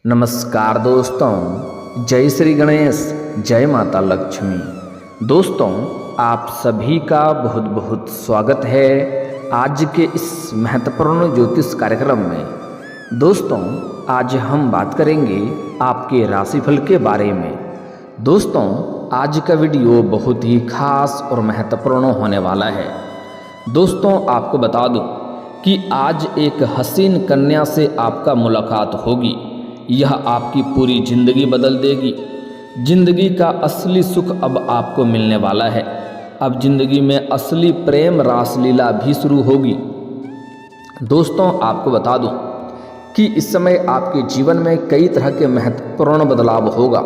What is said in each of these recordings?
नमस्कार दोस्तों, जय श्री गणेश, जय माता लक्ष्मी। दोस्तों, आप सभी का बहुत बहुत स्वागत है आज के इस महत्वपूर्ण ज्योतिष कार्यक्रम में। दोस्तों, आज हम बात करेंगे आपके राशिफल के बारे में। दोस्तों, आज का वीडियो बहुत ही खास और महत्वपूर्ण होने वाला है। दोस्तों, आपको बता दूं कि आज एक हसीन कन्या से आपका मुलाकात होगी। यह आपकी पूरी जिंदगी बदल देगी। जिंदगी का असली सुख अब आपको मिलने वाला है। अब जिंदगी में असली प्रेम रासलीला भी शुरू होगी। दोस्तों, आपको बता दूं कि इस समय आपके जीवन में कई तरह के महत्वपूर्ण बदलाव होगा।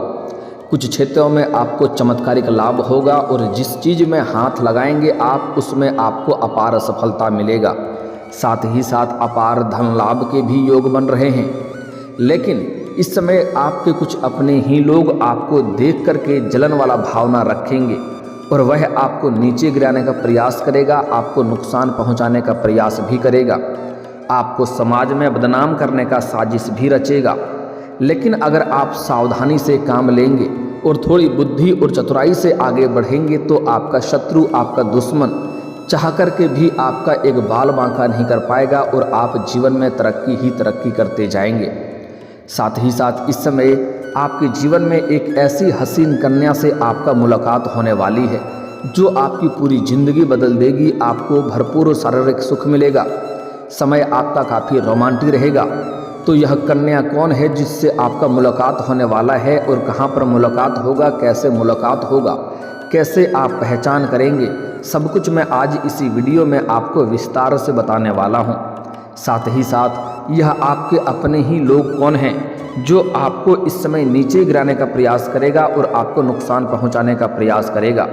कुछ क्षेत्रों में आपको चमत्कारिक लाभ होगा और जिस चीज़ में हाथ लगाएंगे आप, उसमें आपको अपार सफलता मिलेगा। साथ ही साथ अपार धन लाभ के भी योग बन रहे हैं। लेकिन इस समय आपके कुछ अपने ही लोग आपको देख करके जलन वाला भावना रखेंगे और वह आपको नीचे गिराने का प्रयास करेगा, आपको नुकसान पहुंचाने का प्रयास भी करेगा, आपको समाज में बदनाम करने का साजिश भी रचेगा। लेकिन अगर आप सावधानी से काम लेंगे और थोड़ी बुद्धि और चतुराई से आगे बढ़ेंगे तो आपका शत्रु, आपका दुश्मन चाह करके भी आपका एक बाल बांका नहीं कर पाएगा और आप जीवन में तरक्की ही तरक्की करते जाएंगे। साथ ही साथ इस समय आपके जीवन में एक ऐसी हसीन कन्या से आपका मुलाकात होने वाली है जो आपकी पूरी जिंदगी बदल देगी। आपको भरपूर शारीरिक सुख मिलेगा। समय आपका काफ़ी रोमांटिक रहेगा। तो यह कन्या कौन है जिससे आपका मुलाकात होने वाला है और कहाँ पर मुलाकात होगा, कैसे मुलाकात होगा, कैसे आप पहचान करेंगे, सब कुछ मैं आज इसी वीडियो में आपको विस्तार से बताने वाला हूँ। साथ ही साथ यह आपके अपने ही लोग कौन हैं जो आपको इस समय नीचे गिराने का प्रयास करेगा और आपको नुकसान पहुंचाने का प्रयास करेगा,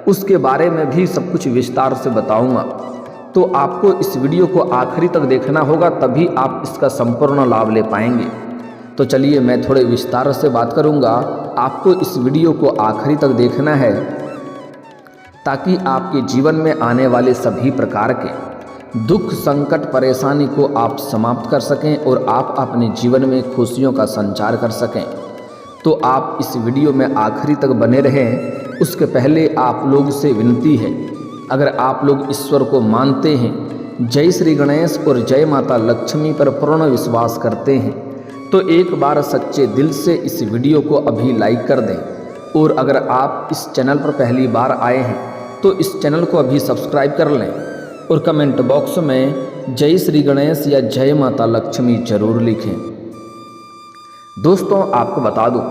उसके बारे में भी सब कुछ विस्तार से बताऊंगा। तो आपको इस वीडियो को आखिरी तक देखना होगा, तभी आप इसका संपूर्ण लाभ ले पाएंगे। तो चलिए मैं थोड़े विस्तार से बात करूंगा। आपको इस वीडियो को आखिरी तक देखना है ताकि आपके जीवन में आने वाले सभी प्रकार के दुख, संकट, परेशानी को आप समाप्त कर सकें और आप अपने जीवन में खुशियों का संचार कर सकें। तो आप इस वीडियो में आखिरी तक बने रहें। उसके पहले आप लोग से विनती है, अगर आप लोग ईश्वर को मानते हैं, जय श्री गणेश और जय माता लक्ष्मी पर पूर्ण विश्वास करते हैं, तो एक बार सच्चे दिल से इस वीडियो को अभी लाइक कर दें। और अगर आप इस चैनल पर पहली बार आए हैं तो इस चैनल को अभी सब्सक्राइब कर लें और कमेंट बॉक्स में जय श्री गणेश या जय माता लक्ष्मी जरूर लिखें। दोस्तों, आपको बता दूं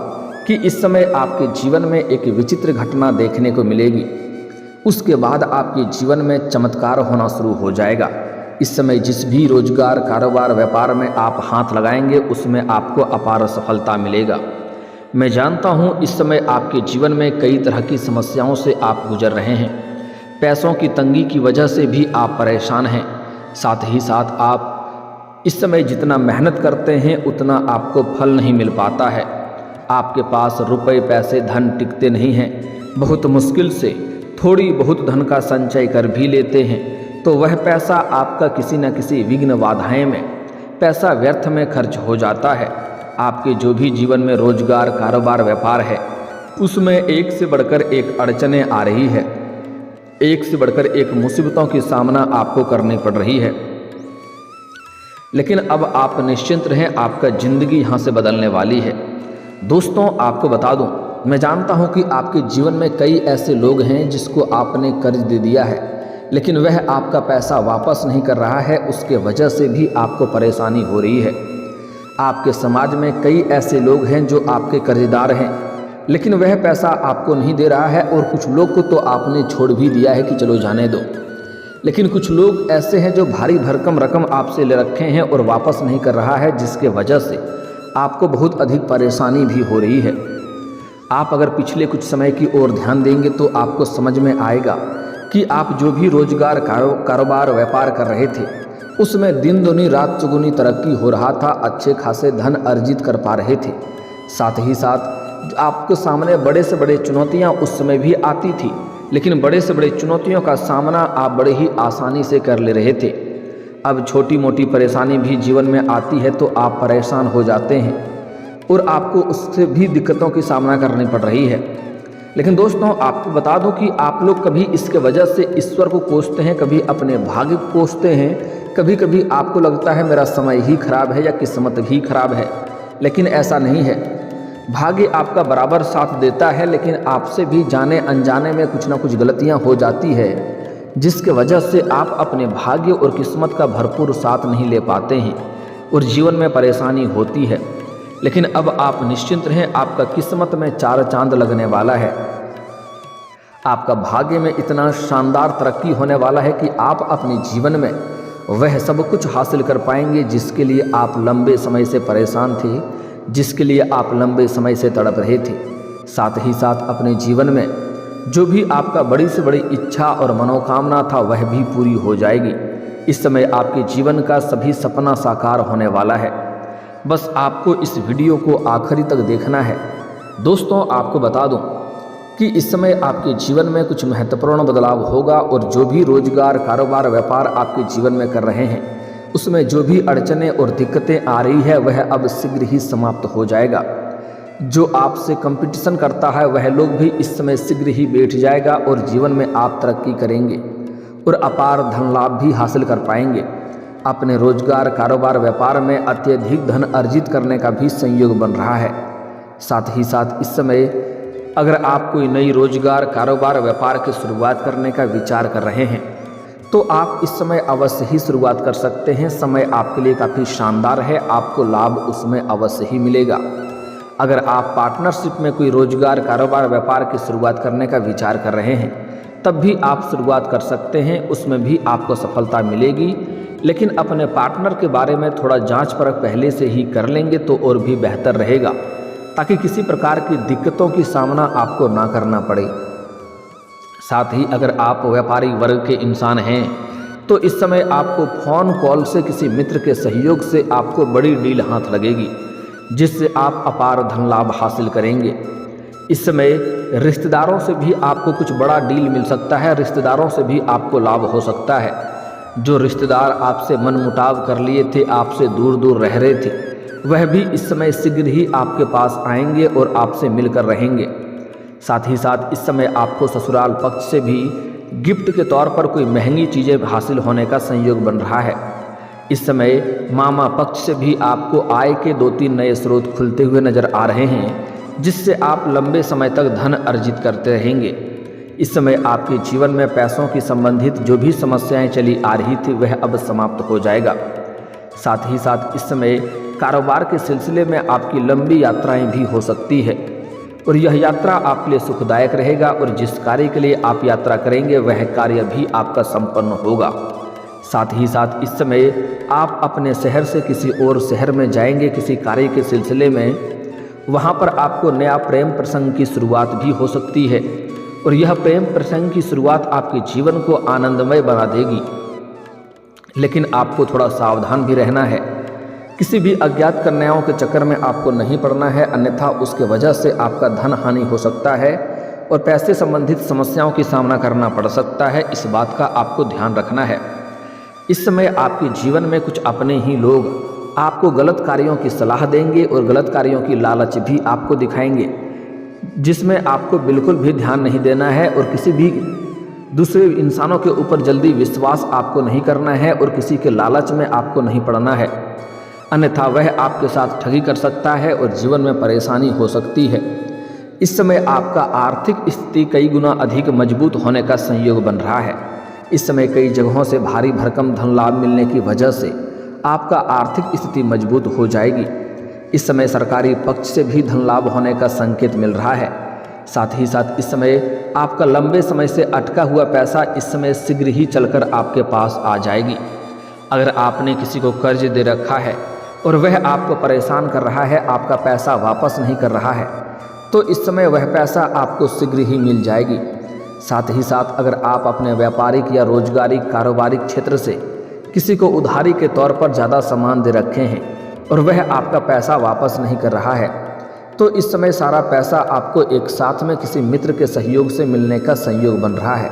कि इस समय आपके जीवन में एक विचित्र घटना देखने को मिलेगी। उसके बाद आपके जीवन में चमत्कार होना शुरू हो जाएगा। इस समय जिस भी रोजगार, कारोबार, व्यापार में आप हाथ लगाएंगे उसमें आपको अपार सफलता मिलेगा। मैं जानता हूं इस समय आपके जीवन में कई तरह की समस्याओं से आप गुजर रहे हैं। पैसों की तंगी की वजह से भी आप परेशान हैं। साथ ही साथ आप इस समय जितना मेहनत करते हैं उतना आपको फल नहीं मिल पाता है। आपके पास रुपए, पैसे, धन टिकते नहीं हैं। बहुत मुश्किल से थोड़ी बहुत धन का संचय कर भी लेते हैं तो वह पैसा आपका किसी न किसी विघ्न बाधाएं में, पैसा व्यर्थ में खर्च हो जाता है। आपके जो भी जीवन में रोजगार, कारोबार, व्यापार है उसमें एक से बढ़कर एक अड़चनें आ रही है, एक से बढ़कर एक मुसीबतों की सामना आपको करनी पड़ रही है। लेकिन अब आप निश्चिंत रहें, आपका जिंदगी यहाँ से बदलने वाली है। दोस्तों, आपको बता दूं, मैं जानता हूँ कि आपके जीवन में कई ऐसे लोग हैं जिसको आपने कर्ज दे दिया है लेकिन वह आपका पैसा वापस नहीं कर रहा है। उसके वजह से भी आपको परेशानी हो रही है। आपके समाज में कई ऐसे लोग हैं जो आपके कर्जदार हैं लेकिन वह पैसा आपको नहीं दे रहा है और कुछ लोग को तो आपने छोड़ भी दिया है कि चलो जाने दो। लेकिन कुछ लोग ऐसे हैं जो भारी भरकम रकम आपसे ले रखे हैं और वापस नहीं कर रहा है, जिसके वजह से आपको बहुत अधिक परेशानी भी हो रही है। आप अगर पिछले कुछ समय की ओर ध्यान देंगे तो आपको समझ में आएगा कि आप जो भी रोजगार, कारोबार, व्यापार कर रहे थे उसमें दिन दुनी रात चौगुनी तरक्की हो रहा था, अच्छे खासे धन अर्जित कर पा रहे थे। साथ ही साथ आपके सामने बड़े से बड़े चुनौतियां उस समय भी आती थी, लेकिन बड़े से बड़े चुनौतियों का सामना आप बड़े ही आसानी से कर ले रहे थे। अब छोटी मोटी परेशानी भी जीवन में आती है तो आप परेशान हो जाते हैं। और आपको उससे भी दिक्कतों की सामना करनी पड़ रही है। लेकिन दोस्तों आपको बता दूं कि आप लोग कभी इसके वजह से ईश्वर को कोसते हैं, कभी अपने भाग्य को कोसते हैं, कभी कभी आपको लगता है मेरा समय ही खराब है या किस्मत ही खराब है, लेकिन ऐसा नहीं है। भाग्य आपका बराबर साथ देता है, लेकिन आपसे भी जाने अनजाने में कुछ ना कुछ गलतियां हो जाती है, जिसके वजह से आप अपने भाग्य और किस्मत का भरपूर साथ नहीं ले पाते हैं और जीवन में परेशानी होती है। लेकिन अब आप निश्चिंत रहें, आपका किस्मत में 4 चांद लगने वाला है। आपका भाग्य में इतना शानदार तरक्की होने वाला है कि आप अपने जीवन में वह सब कुछ हासिल कर पाएंगे जिसके लिए आप लंबे समय से परेशान थे, जिसके लिए आप लंबे समय से तड़प रहे थे। साथ ही साथ अपने जीवन में जो भी आपका बड़ी से बड़ी इच्छा और मनोकामना था वह भी पूरी हो जाएगी। इस समय आपके जीवन का सभी सपना साकार होने वाला है। बस आपको इस वीडियो को आखिरी तक देखना है। दोस्तों आपको बता दूं कि इस समय आपके जीवन में कुछ महत्वपूर्ण बदलाव होगा और जो भी रोजगार, कारोबार, व्यापार आपके जीवन में कर रहे हैं उसमें जो भी अड़चनें और दिक्कतें आ रही है वह अब शीघ्र ही समाप्त हो जाएगा। जो आपसे कंपटीशन करता है वह लोग भी इस समय शीघ्र ही बैठ जाएगा और जीवन में आप तरक्की करेंगे और अपार धन लाभ भी हासिल कर पाएंगे। अपने रोजगार, कारोबार, व्यापार में अत्यधिक धन अर्जित करने का भी संयोग बन रहा है। साथ ही साथ इस समय अगर आप कोई नई रोजगार, कारोबार, व्यापार की शुरुआत करने का विचार कर रहे हैं तो आप इस समय अवश्य ही शुरुआत कर सकते हैं। समय आपके लिए काफ़ी शानदार है, आपको लाभ उसमें अवश्य ही मिलेगा। अगर आप पार्टनरशिप में कोई रोजगार, कारोबार, व्यापार की शुरुआत करने का विचार कर रहे हैं तब भी आप शुरुआत कर सकते हैं, उसमें भी आपको सफलता मिलेगी। लेकिन अपने पार्टनर के बारे में थोड़ा जांच परख पहले से ही कर लेंगे तो और भी बेहतर रहेगा, ताकि किसी प्रकार की दिक्कतों की सामना आपको ना करना पड़े। साथ ही अगर आप व्यापारी वर्ग के इंसान हैं तो इस समय आपको फ़ोन कॉल से किसी मित्र के सहयोग से आपको बड़ी डील हाथ लगेगी, जिससे आप अपार धन लाभ हासिल करेंगे। इस समय रिश्तेदारों से भी आपको कुछ बड़ा डील मिल सकता है, रिश्तेदारों से भी आपको लाभ हो सकता है। जो रिश्तेदार आपसे मनमुटाव कर लिए थे, आपसे दूर दूर रह रहे थे, वह भी इस समय शीघ्र ही आपके पास आएंगे और आपसे मिलकर रहेंगे। साथ ही साथ इस समय आपको ससुराल पक्ष से भी गिफ्ट के तौर पर कोई महंगी चीज़ें हासिल होने का संयोग बन रहा है। इस समय मामा पक्ष से भी आपको आय के 2-3 नए स्रोत खुलते हुए नजर आ रहे हैं, जिससे आप लंबे समय तक धन अर्जित करते रहेंगे। इस समय आपके जीवन में पैसों की संबंधित जो भी समस्याएं चली आ रही थी वह अब समाप्त हो जाएगा। साथ ही साथ इस समय कारोबार के सिलसिले में आपकी लंबी यात्राएं भी हो सकती है और यह यात्रा आपके लिए सुखदायक रहेगा और जिस कार्य के लिए आप यात्रा करेंगे वह कार्य भी आपका संपन्न होगा। साथ ही साथ इस समय आप अपने शहर से किसी और शहर में जाएंगे किसी कार्य के सिलसिले में, वहाँ पर आपको नया प्रेम प्रसंग की शुरुआत भी हो सकती है और यह प्रेम प्रसंग की शुरुआत आपके जीवन को आनंदमय बना देगी। लेकिन आपको थोड़ा सावधान भी रहना है, किसी भी अज्ञात कन्याओं के चक्कर में आपको नहीं पड़ना है, अन्यथा उसके वजह से आपका धन हानि हो सकता है और पैसे संबंधित समस्याओं की सामना करना पड़ सकता है। इस बात का आपको ध्यान रखना है। इस समय आपके जीवन में कुछ अपने ही लोग आपको गलत कार्यों की सलाह देंगे और गलत कार्यों की लालच भी आपको दिखाएंगे, जिसमें आपको बिल्कुल भी ध्यान नहीं देना है और किसी भी दूसरे इंसानों के ऊपर जल्दी विश्वास आपको नहीं करना है और किसी के लालच में आपको नहीं पड़ना है, अन्यथा वह आपके साथ ठगी कर सकता है और जीवन में परेशानी हो सकती है। इस समय आपका आर्थिक स्थिति कई गुना अधिक मजबूत होने का संयोग बन रहा है। इस समय कई जगहों से भारी भरकम धन लाभ मिलने की वजह से आपका आर्थिक स्थिति मजबूत हो जाएगी। इस समय सरकारी पक्ष से भी धन लाभ होने का संकेत मिल रहा है। साथ ही साथ इस समय आपका लंबे समय से अटका हुआ पैसा इस समय शीघ्र ही चलकर आपके पास आ जाएगी। अगर आपने किसी को कर्ज दे रखा है और वह आपको परेशान कर रहा है, आपका पैसा वापस नहीं कर रहा है, तो इस समय वह पैसा आपको शीघ्र ही मिल जाएगी। साथ ही साथ अगर आप अपने व्यापारिक या रोजगारी कारोबारी क्षेत्र से किसी को उधारी के तौर पर ज़्यादा सामान दे रखे हैं और वह आपका पैसा वापस नहीं कर रहा है, तो इस समय सारा पैसा आपको एक साथ में किसी मित्र के सहयोग से मिलने का संयोग बन रहा है।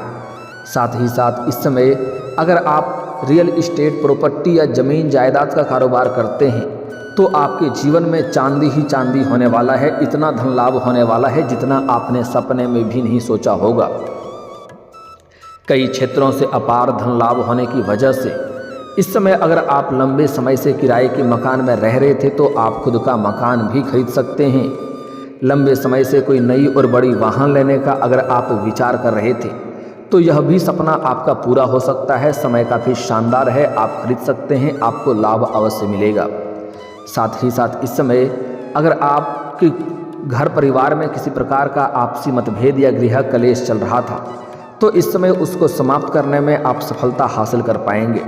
साथ ही साथ इस समय अगर आप रियल इस्टेट, प्रॉपर्टी या ज़मीन जायदाद का कारोबार करते हैं तो आपके जीवन में चांदी ही चांदी होने वाला है। इतना धन लाभ होने वाला है जितना आपने सपने में भी नहीं सोचा होगा। कई क्षेत्रों से अपार धन लाभ होने की वजह से इस समय अगर आप लंबे समय से किराए के मकान में रह रहे थे तो आप खुद का मकान भी खरीद सकते हैं। लंबे समय से कोई नई और बड़ी वाहन लेने का अगर आप विचार कर रहे थे तो यह भी सपना आपका पूरा हो सकता है। समय काफ़ी शानदार है, आप खरीद सकते हैं, आपको लाभ अवश्य मिलेगा। साथ ही साथ इस समय अगर आपके घर परिवार में किसी प्रकार का आपसी मतभेद या गृह कलेश चल रहा था तो इस समय उसको समाप्त करने में आप सफलता हासिल कर पाएंगे।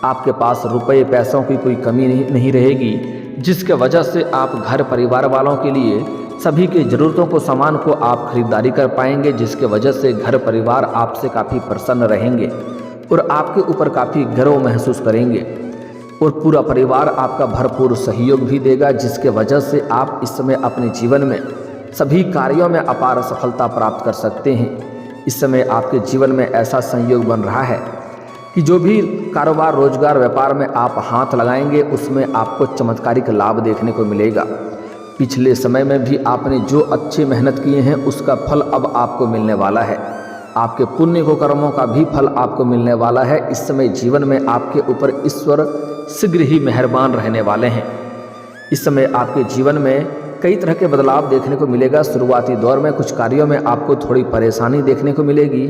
आपके पास रुपए पैसों की कोई कमी नहीं रहेगी, जिसके वजह से आप घर परिवार वालों के लिए सभी की ज़रूरतों को सामान को आप खरीदारी कर पाएंगे, जिसके वजह से घर परिवार आपसे काफ़ी प्रसन्न रहेंगे और आपके ऊपर काफ़ी गर्व महसूस करेंगे और पूरा परिवार आपका भरपूर सहयोग भी देगा, जिसके वजह से आप इस समय अपने जीवन में सभी कार्यों में अपार सफलता प्राप्त कर सकते हैं। इस समय आपके जीवन में ऐसा संयोग बन रहा है कि जो भी कारोबार रोजगार व्यापार में आप हाथ लगाएंगे उसमें आपको चमत्कारिक लाभ देखने को मिलेगा। पिछले समय में भी आपने जो अच्छी मेहनत किए हैं उसका फल अब आपको मिलने वाला है। आपके पुण्य को कर्मों का भी फल आपको मिलने वाला है। इस समय जीवन में आपके ऊपर ईश्वर शीघ्र ही मेहरबान रहने वाले हैं। इस समय आपके जीवन में कई तरह के बदलाव देखने को मिलेगा। शुरुआती दौर में कुछ कार्यों में आपको थोड़ी परेशानी देखने को मिलेगी,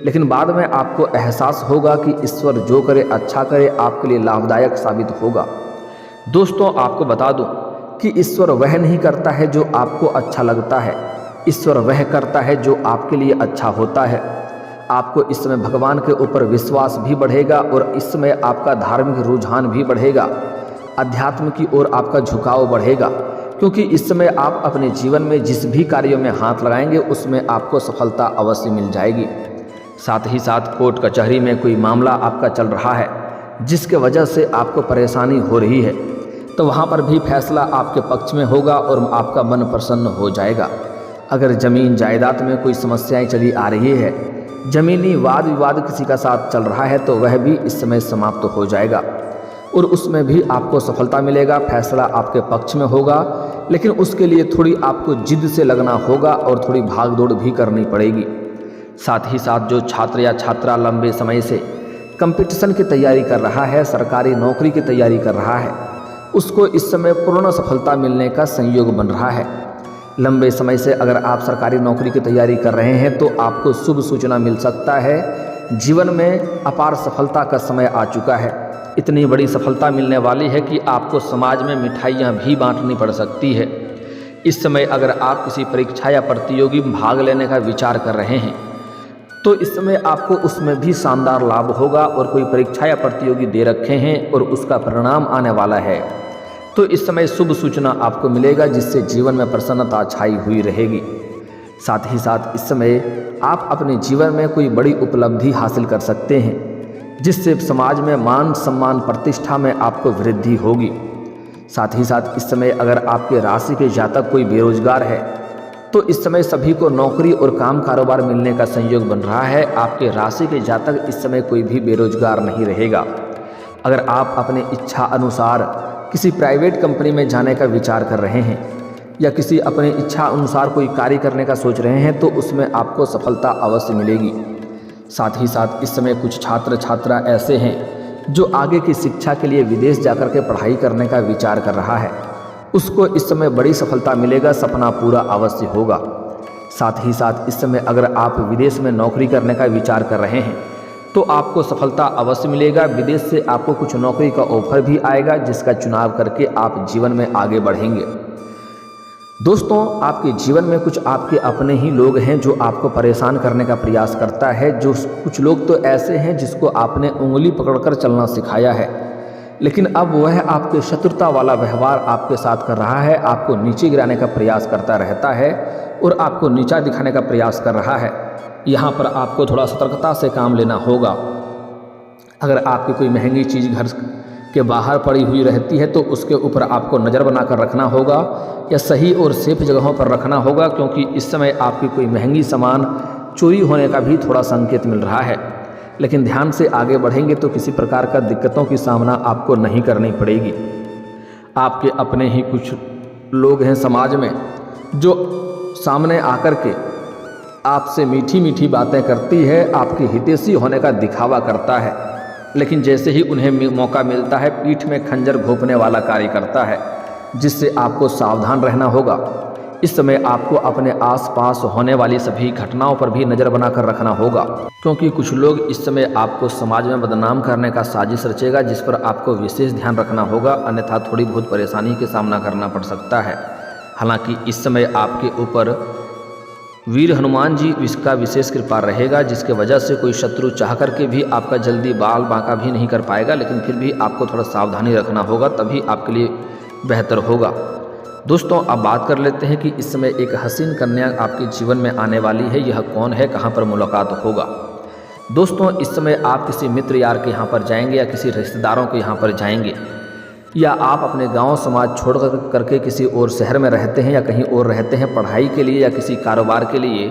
लेकिन बाद में आपको एहसास होगा कि ईश्वर जो करे अच्छा करे, आपके लिए लाभदायक साबित होगा। दोस्तों, आपको बता दूं कि ईश्वर वह नहीं करता है जो आपको अच्छा लगता है, ईश्वर वह करता है जो आपके लिए अच्छा होता है। आपको इस समय भगवान के ऊपर विश्वास भी बढ़ेगा और इस समय आपका धार्मिक रुझान भी बढ़ेगा, अध्यात्म की ओर आपका झुकाव बढ़ेगा, क्योंकि इस समय आप अपने जीवन में जिस भी कार्यों में हाथ लगाएंगे उसमें आपको सफलता अवश्य मिल जाएगी। साथ ही साथ कोर्ट कचहरी में कोई मामला आपका चल रहा है जिसके वजह से आपको परेशानी हो रही है, तो वहाँ पर भी फैसला आपके पक्ष में होगा और आपका मन प्रसन्न हो जाएगा। अगर ज़मीन जायदाद में कोई समस्याएं चली आ रही है, ज़मीनी वाद विवाद किसी का साथ चल रहा है, तो वह भी इस समय समाप्त हो जाएगा और उसमें भी आपको सफलता मिलेगा। फैसला आपके पक्ष में होगा, लेकिन उसके लिए थोड़ी आपको जिद से लगना होगा और थोड़ी भाग दौड़ भी करनी पड़ेगी। साथ ही साथ जो छात्र या छात्रा लंबे समय से कंपटीशन की तैयारी कर रहा है, सरकारी नौकरी की तैयारी कर रहा है, उसको इस समय पूर्ण सफलता मिलने का संयोग बन रहा है। लंबे समय से अगर आप सरकारी नौकरी की तैयारी कर रहे हैं तो आपको शुभ सूचना मिल सकता है। जीवन में अपार सफलता का समय आ चुका है। इतनी बड़ी सफलता मिलने वाली है कि आपको समाज में मिठाइयाँ भी बांटनी पड़ सकती है। इस समय अगर आप किसी परीक्षा या प्रतियोगी में भाग लेने का विचार कर रहे हैं तो इस समय आपको उसमें भी शानदार लाभ होगा और कोई परीक्षा या प्रतियोगी दे रखे हैं और उसका परिणाम आने वाला है, तो इस समय शुभ सूचना आपको मिलेगा जिससे जीवन में प्रसन्नता छाई हुई रहेगी। साथ ही साथ इस समय आप अपने जीवन में कोई बड़ी उपलब्धि हासिल कर सकते हैं जिससे समाज में मान सम्मान प्रतिष्ठा में आपको वृद्धि होगी। साथ ही साथ इस समय अगर आपके राशि के जातक कोई बेरोजगार है तो इस समय सभी को नौकरी और काम कारोबार मिलने का संयोग बन रहा है। आपके राशि के जातक इस समय कोई भी बेरोजगार नहीं रहेगा। अगर आप अपने इच्छा अनुसार किसी प्राइवेट कंपनी में जाने का विचार कर रहे हैं या किसी अपने इच्छा अनुसार कोई कार्य करने का सोच रहे हैं तो उसमें आपको सफलता अवश्य मिलेगी। साथ ही साथ इस समय कुछ छात्र छात्रा ऐसे हैं जो आगे की शिक्षा के लिए विदेश जाकर के पढ़ाई करने का विचार कर रहा है, उसको इस समय बड़ी सफलता मिलेगा, सपना पूरा अवश्य होगा। साथ ही साथ इस समय अगर आप विदेश में नौकरी करने का विचार कर रहे हैं तो आपको सफलता अवश्य मिलेगा। विदेश से आपको कुछ नौकरी का ऑफर भी आएगा जिसका चुनाव करके आप जीवन में आगे बढ़ेंगे। दोस्तों, आपके जीवन में कुछ आपके अपने ही लोग हैं जो आपको परेशान करने का प्रयास करता है। जो कुछ लोग तो ऐसे हैं जिसको आपने उंगली पकड़कर चलना सिखाया है, लेकिन अब वह आपके शत्रुता वाला व्यवहार आपके साथ कर रहा है, आपको नीचे गिराने का प्रयास करता रहता है और आपको नीचा दिखाने का प्रयास कर रहा है। यहाँ पर आपको थोड़ा सतर्कता से काम लेना होगा। अगर आपकी कोई महंगी चीज़ घर के बाहर पड़ी हुई रहती है तो उसके ऊपर आपको नज़र बनाकर रखना होगा या सही और सेफ जगहों पर रखना होगा, क्योंकि इस समय आपकी कोई महंगी सामान चोरी होने का भी थोड़ा संकेत मिल रहा है। लेकिन ध्यान से आगे बढ़ेंगे तो किसी प्रकार का दिक्कतों की सामना आपको नहीं करनी पड़ेगी। आपके अपने ही कुछ लोग हैं समाज में जो सामने आकर के आपसे मीठी मीठी बातें करती है, आपके हितैषी होने का दिखावा करता है, लेकिन जैसे ही उन्हें मौका मिलता है पीठ में खंजर घोंपने वाला कार्य करता है, जिससे आपको सावधान रहना होगा। इस समय आपको अपने आसपास होने वाली सभी घटनाओं पर भी नज़र बनाकर रखना होगा, क्योंकि कुछ लोग इस समय आपको समाज में बदनाम करने का साजिश रचेगा, जिस पर आपको विशेष ध्यान रखना होगा, अन्यथा थोड़ी बहुत परेशानी का सामना करना पड़ सकता है। हालांकि इस समय आपके ऊपर वीर हनुमान जी इसका विशेष कृपा रहेगा, जिसके वजह से कोई शत्रु चाह करके भी आपका जल्दी बाल बांका भी नहीं कर पाएगा, लेकिन फिर भी आपको थोड़ा सावधानी रखना होगा, तभी आपके लिए बेहतर होगा। दोस्तों, अब बात कर लेते हैं कि इस समय एक हसीन कन्या आपके जीवन में आने वाली है। यह कौन है, कहाँ पर मुलाकात होगा? दोस्तों, इस समय आप किसी मित्र यार के यहाँ पर जाएंगे या किसी रिश्तेदारों के यहाँ पर जाएंगे, या आप अपने गांव समाज छोड़ करके किसी और शहर में रहते हैं या कहीं और रहते हैं पढ़ाई के लिए या किसी कारोबार के लिए,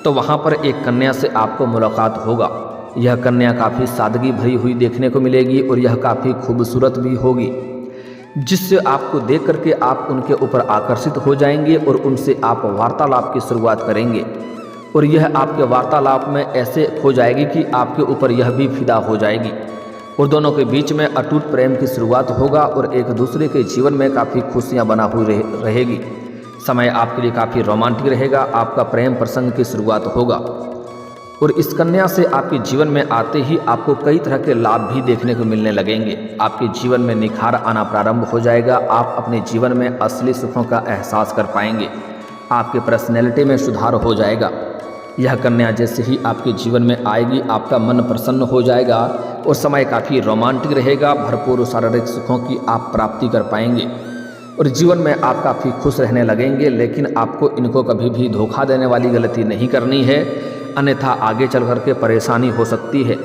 तो वहाँ पर एक कन्या से आपको मुलाकात होगा। यह कन्या काफ़ी सादगी भरी हुई देखने को मिलेगी और यह काफ़ी खूबसूरत भी होगी, जिससे आपको देख करके आप उनके ऊपर आकर्षित हो जाएंगे और उनसे आप वार्तालाप की शुरुआत करेंगे। और यह आपके वार्तालाप में ऐसे हो जाएगी कि आपके ऊपर यह भी फिदा हो जाएगी और दोनों के बीच में अटूट प्रेम की शुरुआत होगा और एक दूसरे के जीवन में काफ़ी खुशियां बना हुई रहेगी। समय आपके लिए काफ़ी रोमांटिक रहेगा, आपका प्रेम प्रसंग की शुरुआत होगा और इस कन्या से आपके जीवन में आते ही आपको कई तरह के लाभ भी देखने को मिलने लगेंगे। आपके जीवन में निखार आना प्रारंभ हो जाएगा, आप अपने जीवन में असली सुखों का एहसास कर पाएंगे, आपके पर्सनैलिटी में सुधार हो जाएगा। यह कन्या जैसे ही आपके जीवन में आएगी आपका मन प्रसन्न हो जाएगा और समय काफ़ी रोमांटिक रहेगा, भरपूर शारीरिक सुखों की आप प्राप्ति कर पाएंगे और जीवन में आप काफ़ी खुश रहने लगेंगे। लेकिन आपको इनको कभी भी धोखा देने वाली गलती नहीं करनी है, अन्यथा आगे चल कर के परेशानी हो सकती है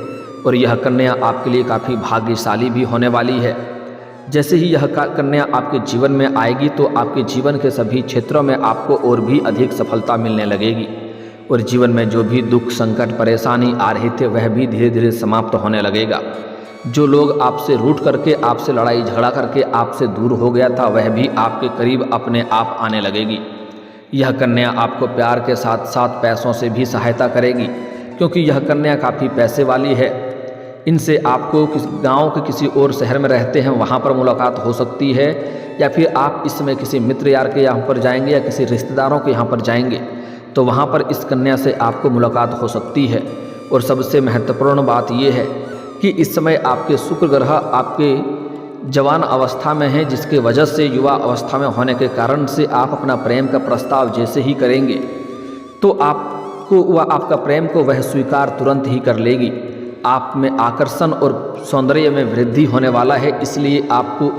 और यह कन्या आपके लिए काफ़ी भाग्यशाली भी होने वाली है। जैसे ही यह कन्या आपके जीवन में आएगी तो आपके जीवन के सभी क्षेत्रों में आपको और भी अधिक सफलता मिलने लगेगी और जीवन में जो भी दुख संकट परेशानी आ रहे थे वह भी धीरे धीरे समाप्त होने लगेगा। जो लोग आपसे रूठ करके आपसे लड़ाई झगड़ा करके आपसे दूर हो गया था वह भी आपके करीब अपने आप आने लगेगी। यह कन्या आपको प्यार के साथ साथ पैसों से भी सहायता करेगी, क्योंकि यह कन्या काफ़ी पैसे वाली है। इनसे आपको गांव के किसी और शहर में रहते हैं वहां पर मुलाकात हो सकती है, या फिर आप इस समय किसी मित्र यार के यहाँ पर जाएंगे या किसी रिश्तेदारों के यहाँ पर जाएंगे तो वहाँ पर इस कन्या से आपको मुलाकात हो सकती है। और सबसे महत्वपूर्ण बात यह है कि इस समय आपके शुक्र ग्रह आपके जवान अवस्था में है, जिसके वजह से युवा अवस्था में होने के कारण से आप अपना प्रेम का प्रस्ताव जैसे ही करेंगे तो आपको वह आपका प्रेम को वह स्वीकार तुरंत ही कर लेगी। आप में आकर्षण और सौंदर्य में वृद्धि होने वाला है, इसलिए आपको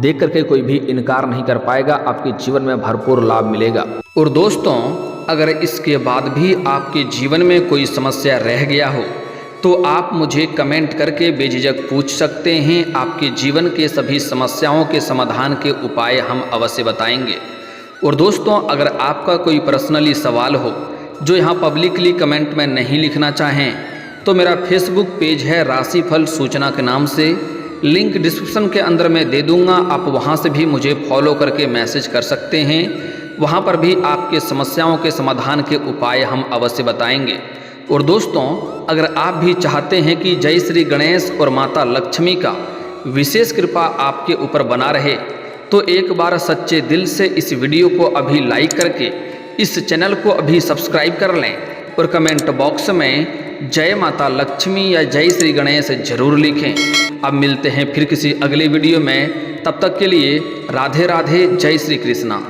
देख करके कोई भी इनकार नहीं कर पाएगा, आपके जीवन में भरपूर लाभ मिलेगा। और दोस्तों, अगर इसके बाद भी आपके जीवन में कोई समस्या रह गया हो तो आप मुझे कमेंट करके बेझिझक पूछ सकते हैं। आपके जीवन के सभी समस्याओं के समाधान के उपाय हम अवश्य बताएंगे। और दोस्तों, अगर आपका कोई पर्सनली सवाल हो जो यहाँ पब्लिकली कमेंट में नहीं लिखना चाहें तो मेरा फेसबुक पेज है राशिफल सूचना के नाम से, लिंक डिस्क्रिप्शन के अंदर मैं दे दूँगा, आप वहाँ से भी मुझे फॉलो करके मैसेज कर सकते हैं। वहाँ पर भी आपके समस्याओं के समाधान के उपाय हम अवश्य बताएंगे। और दोस्तों, अगर आप भी चाहते हैं कि जय श्री गणेश और माता लक्ष्मी का विशेष कृपा आपके ऊपर बना रहे तो एक बार सच्चे दिल से इस वीडियो को अभी लाइक करके इस चैनल को अभी सब्सक्राइब कर लें और कमेंट बॉक्स में जय माता लक्ष्मी या जय श्री गणेश जरूर लिखें। अब मिलते हैं फिर किसी अगले वीडियो में, तब तक के लिए राधे राधे, जय श्री कृष्णा।